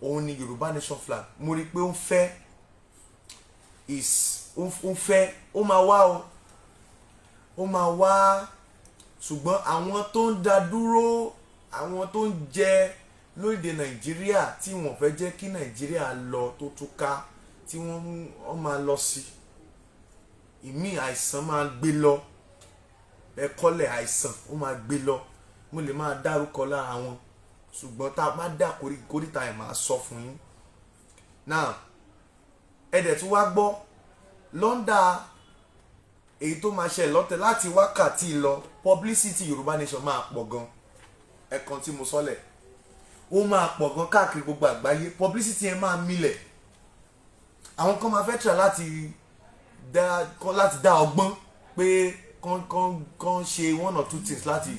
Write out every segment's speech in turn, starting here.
òun ni Yorùbá nation flag. Mo rí pé ó ń fẹ́ ó ń fẹ́ ó máa wá o, ó máa wá, ṣùgbọ́n àwọn tó ń dá dúró, àwọn tó ń jẹ lórílẹ̀ Nàìjíríà tí wọ́n fẹ́ jẹ́ kí Nàìjíríà lọ tó túká, tí wọ́n máa lọ sí ìmí àìsàn máa gbé lọ, ẹ̀kọ́lẹ̀ àìsàn ó máa gbé lọ. Mo lè máa dárúkọ lára wọn, ṣùgbọ́n tá a bá dà kórìíta ẹ̀ máa sọ fún yín. Now ẹ̀dẹ̀ tí wá gbọ́ lọ́ndà èyí tó máa ṣe lọ́tẹ̀ láti wákàtí lọ, publicity Yorùbá nation máa pọ̀ gan. Ẹ̀kan tí mo sọ́lẹ̀ ó máa pọ̀ gan káàkiri gbogbo àgbáyé, publicity ẹ̀ máa milẹ̀. Àwọn kan máa fẹ́ try láti dá ọgbọ́n pé kan ṣe one or two things láti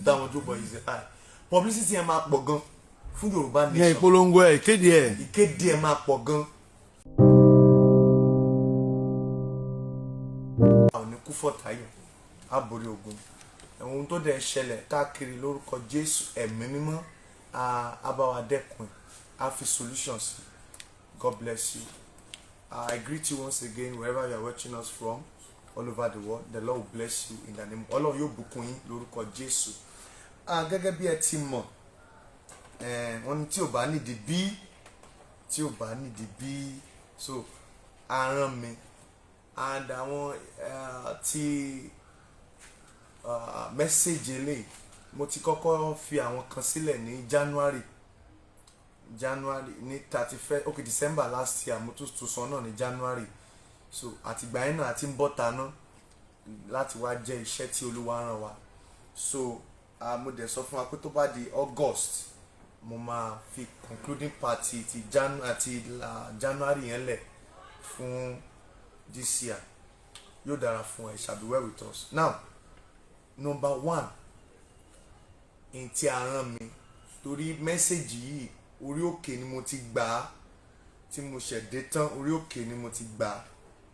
dá wọn jókòó yìí. Publicity ẹ̀ máa pọ̀ gan fún Yorùbá nation. Ní ìpolongo ẹ̀ ìkéde ẹ̀ máa pọ̀ gan. àwọn ní kú fọ́tayọ̀ àbórí ogun. Ohun tó dẹ̀ ṣẹlẹ̀ káàkiri lórúkọ Jésù, ẹ̀mí mímọ́ abáwa dẹ́kun, á fi solutions. God bless you. I greet you once again wherever you are watching us from, all over the world. The Lord will bless you in the name. Ọlọ́run yóò bùkún yín lórúkọ Jésù. Gẹ́gẹ́ bí ẹ ti mọ̀, wọ́n ní tí ò bá nídìí bí, so aràn mi and àwọn ti message eléyìí mo ti kọ́kọ́ fi àwọn kan sílẹ̀ ní January ní 31st, okay, December last year. Mo tún sọ náà ní January. So àtìgbà yẹn náà àti ń bọ́ taná láti wá jẹ́ iṣẹ́ tí Olúwa rán wa. So mo dẹ̀ sọ fún wa pé tó bá di August mo máa fi concluding party ti January yẹn lẹ̀ fún this year. Yóò dára fún ẹ, it shall be well with us. Now number one, in tí a rán mi, torí mẹ́sẹ̀gì yìí orí òkè ni mo ti gbà á, tí mo ṣẹ̀dé tán orí òkè ni mo ti gbà á.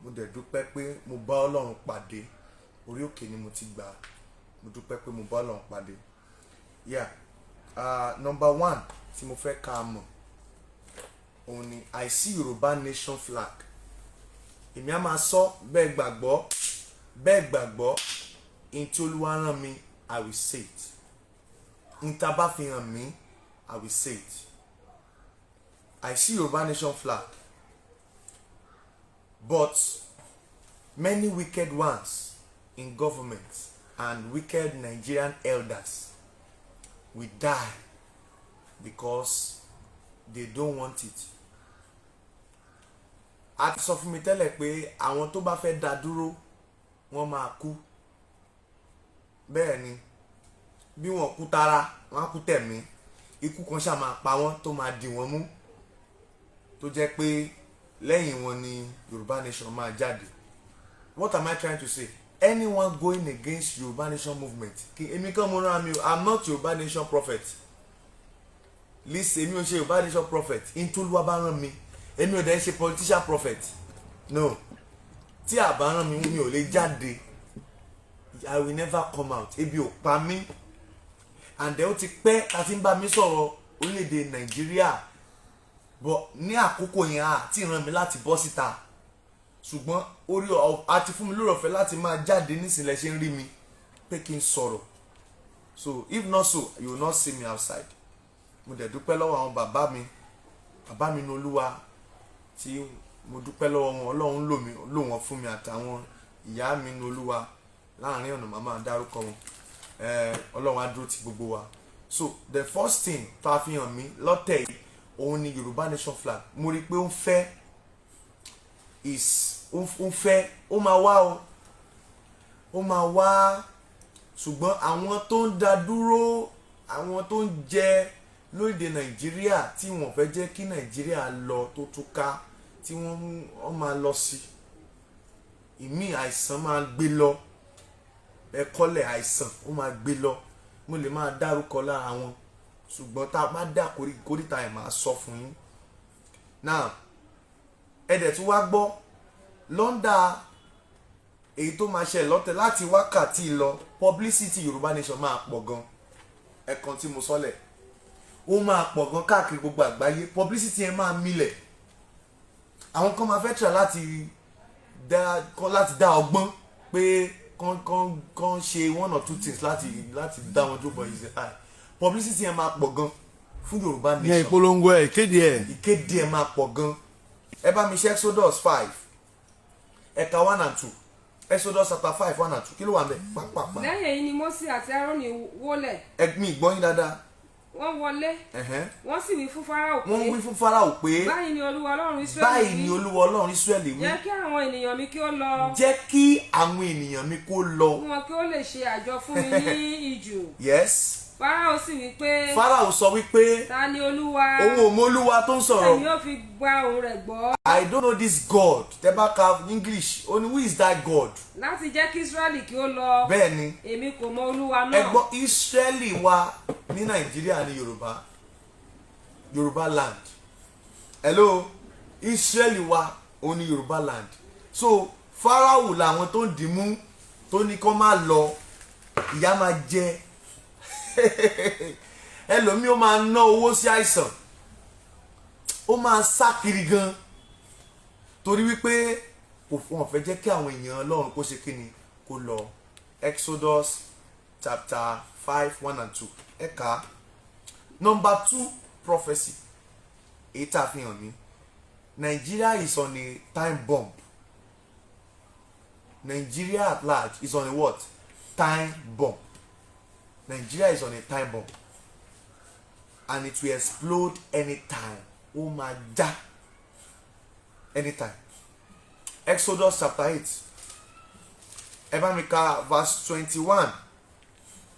Mo dẹ̀ dúpẹ́ pé mo bá Ọlọ́run pàdé, orí òkè ni mo ti gbà á. Mo dúpẹ́ pé mo bá Ọlọ́run pàdé. Number one tí mo fẹ́ ká mọ̀ òun ni I see Yorùbá nation flag. Èmi á máa sọ bẹ́ẹ̀ gbàgbọ́ in tí Olúwa rán mi, I will say it. In tá bá fi hàn mí, I will say it. I see Yorùbá nation flag, but many wicked ones in government and wicked Nigerian elders will die because they don't want it. A ti sọ fún mi tẹ́lẹ̀ pé àwọn tó bá fẹ́ dá dúró wọ́n máa kú. Bẹ́ẹ̀ ni, bí wọ́n kú tara wọ́n á kú tẹ̀mí. Ikú kan ṣáà máa pa wọ́n tó máa dì wọ́n mú, tó jẹ́ pé lẹ́yìn wọn ni Yorùbá nation máa jáde. What am I trying to say? Anyone going against Yorùbá nation movement, èmi kan mo rán mi o, I'm not Yorùbá nation prophet. Listen, èmi ò ṣe Yorùbá nation prophet. In tí Olúwa bá rán mi, èmi ò dẹ̀ ṣe politician prophet. No, tí a bá rán mi mi ò lè jáde. I will never come out. Ebi ò pa mí. And then ó ti pẹ́ àti ń bá mi sọ̀rọ̀ orílẹ̀-èdè Nàìjíríà, but ní àkókò yẹn àti rán mi láti bọ́ síta. Ṣùgbọ́n orí àti fún mi lórí ọ̀fẹ́ láti máa jáde nísìnyí ṣe ń rí mi pé kí n sọ̀rọ̀. So if not so, you will not see me outside. Mo dẹ̀ dúpẹ́ lọ́wọ́ àwọn bàbá mi ní Olúwa, tí mo dúpẹ́ lọ́wọ́ wọn. Ọlọ́run lò wọ́n fún mi, àtàwọn ìyá mi ní Olúwa. Láàárín ọ̀nà màmá dárúkọ wọn. Ọlọ́run á dúró ti gbogbo wa. So the first thing tó a fi hàn mí lọ́tẹ̀ yìí òun ni Yorùbá nation flag. Mo rí pé ó ń fẹ́ ó máa wá o, ó máa wá, ṣùgbọ́n àwọn tó ń dá dúró, àwọn tó ń jẹ lórílẹ̀ Nàìjíríà tí wọ́n fẹ́ jẹ́ kí Nàìjíríà lọ tó túká, tí wọ́n máa lọ sí ìmí àìsàn máa gbé lọ, ẹ̀kọ́lẹ̀ àìsàn ó máa gbé lọ. Mo lè máa dárúkọ lára wọn, ṣùgbọ́n tá a bá dà kórìíta ẹ̀ máa sọ fún yín. Now ẹ̀dẹ̀ tí wá gbọ́ lọ́ndà èyí tó máa ṣe lọ́tẹ̀ láti wákàtí lọ, publicity Yorùbá nation máa pọ̀ gan. Ẹ̀kan tí mo sọ́lẹ̀ ó máa pọ̀ gan káàkiri gbogbo àgbáyé, publicity yẹn máa milẹ̀. Àwọn kan máa fẹ́ try láti dá ọgbọ́n pé kan ṣe one or two things láti dá wọn dúró, but is high publicity yẹn máa pọ̀ gan fún Yorùbá nation. Ní ìpolongo ẹ̀ ìkéde ẹ̀ máa pọ̀ gan. Ẹ bá mi ṣe Exodus 5 ẹ̀ka 1 and 2, Exodus chapter 5 1 and 2, kí ló wà ń bẹ̀ pàápàá. Lẹ́yìn èyí ni Mósè àti Áárónì wólẹ̀. Ẹ̀gbìn ìgbọ́yìn dáadáa. Wọ́n wọlé. Wọ́n sì wí fún Fáráò pé. Wọ́n wí fún Fáráò pé. Báyìí ni Olúwa Ọlọ́run Ísírẹ́lì wí. Báyìí ni Olúwa Ọlọ́run Ísírẹ́lì wí. Jẹ́ kí àwọn ènìyàn mi kí ó lọ. Jẹ́ kí àwọn ènìyàn mi kó lọ. Fún wọn kí ó lè ṣe àjọ fún mi ní ijù. Yes. Fáráò sì wí pé. Fáráò sọ wípé. Ta ni Olúwa? Òun ò mọ Olúwa tó ń sọ̀rọ̀. Èmi yóò fi gba ohùn rẹ̀ gbọ́. I don't know this God. Tẹ́ bá ka English, ó ní who is that God? Láti jẹ́ kí Ísírẹ́lì kí ó lọ. Bẹ́ẹ̀ni. Èmi kò mọ Olúwa náà. Ẹ gbọ́ Ísírẹ́lì wa ní Nàìjíríà ní Yorùbá land. Hello, Ísírẹ́lì wa òun ní Yorùbá land. So Fáráò làwọn tó ń dìímú tó ní kó má lọ, ìyà máa jẹ. Ẹlòmíì ó máa ná owó sí àìsàn, ó máa sá kiri gan torí wípé wọ́n fẹ́ jẹ́ kí àwọn èèyàn Ọlọ́run kó ṣe kíni kó lọ. Exodus chapter 5 1 and 2 ẹ̀ka number 2 prophecy èyí tá a fi hàn ní Nigeria is on a time bomb. Nigeria at large is on a what? Time bomb. Nigeria is on a time bomb and it will explode anytime. Ó máa já anytime. Exodus chapter 8 ẹ bá mi ka verse 21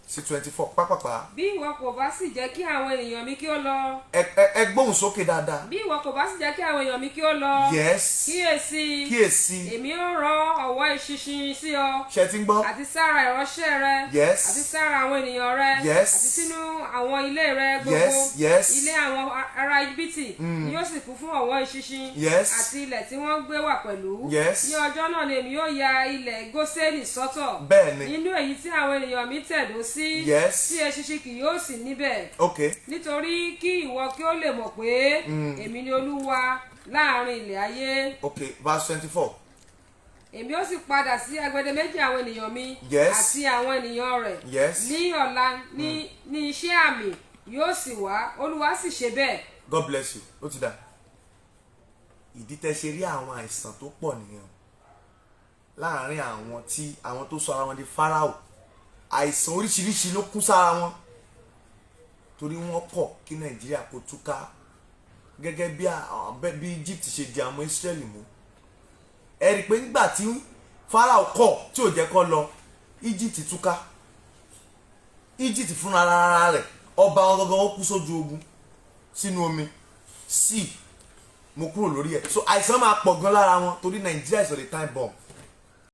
sí 24 pápápá. Bí ìwọ kò bá sì jẹ́ kí àwọn ènìyàn mi kí ó lọ. Ẹ gbóhùn sókè dáadáa. Bí ìwọ kò bá sì jẹ́ kí àwọn èèyàn mi kí ó lọ. Yes. Kíyèsí. Èmi ó rán ọ̀wọ́ eṣinṣin sí ọ. Ṣé ti ń gbọ́? Àti sára ìránṣẹ́ rẹ. Yes. Àti sára àwọn ènìyàn rẹ. Yes. Àti sínú àwọn ilé rẹ gbogbo. Yes. Yes. Ilé àwọn ará Íjíbítì ni yóò sì kún fún ọ̀wọ́ eṣinṣin. Yes. Àti ilẹ̀ tí wọ́n gbé wà pẹ̀lú. Yes. Ní ọjọ́ náà ni èmi yóò ya ilẹ̀ Gósẹ́nì sọ́tọ̀. Bẹ́ẹ̀ni. Nínú èyí tí àwọn ènìyàn mi tẹ̀dó sí. Yes. Tí eṣinṣin kì yóò sì níbẹ̀. Okay. Nítorí kí ìwọ kí ó lè mọ̀ pé èmi ni Olúwa láàrin ilẹ̀ ayé. Okay, verse 24. Èmi ó sì padà sí agbede méjì àwọn ènìyàn mi. Yes. Àti àwọn ènìyàn rẹ̀. Yes. Ní ọ̀la ní iṣẹ́ àmì yóò sì wá, Olúwa sì ṣe bẹ́ẹ̀. God bless you. Ó ti dà. Ìdí tẹ́ ṣe rí àwọn àìsàn tó pọ̀ nìyẹn láàárín àwọn tó sọ ara wọn di Fáráò. Àìsàn oríṣiríṣi ló kún sára wọn torí wọ́n kọ̀ kí Nàìjíríà kó túká gẹ́gẹ́ bí Egypt ṣe di àwọn Israeli mú. Ẹ rí i pé nígbà tí Fáráò kọ̀ tí ò jẹ́ kó lọ, Egypt túká. Egypt fúnra ara rẹ̀ ọba wọn gangan ó kú sójú ogun sínú omi sí mo kúrò lórí ẹ̀. So àìsàn máa pọ̀ gan lára wọn torí Nàìjíríà is on the time bomb.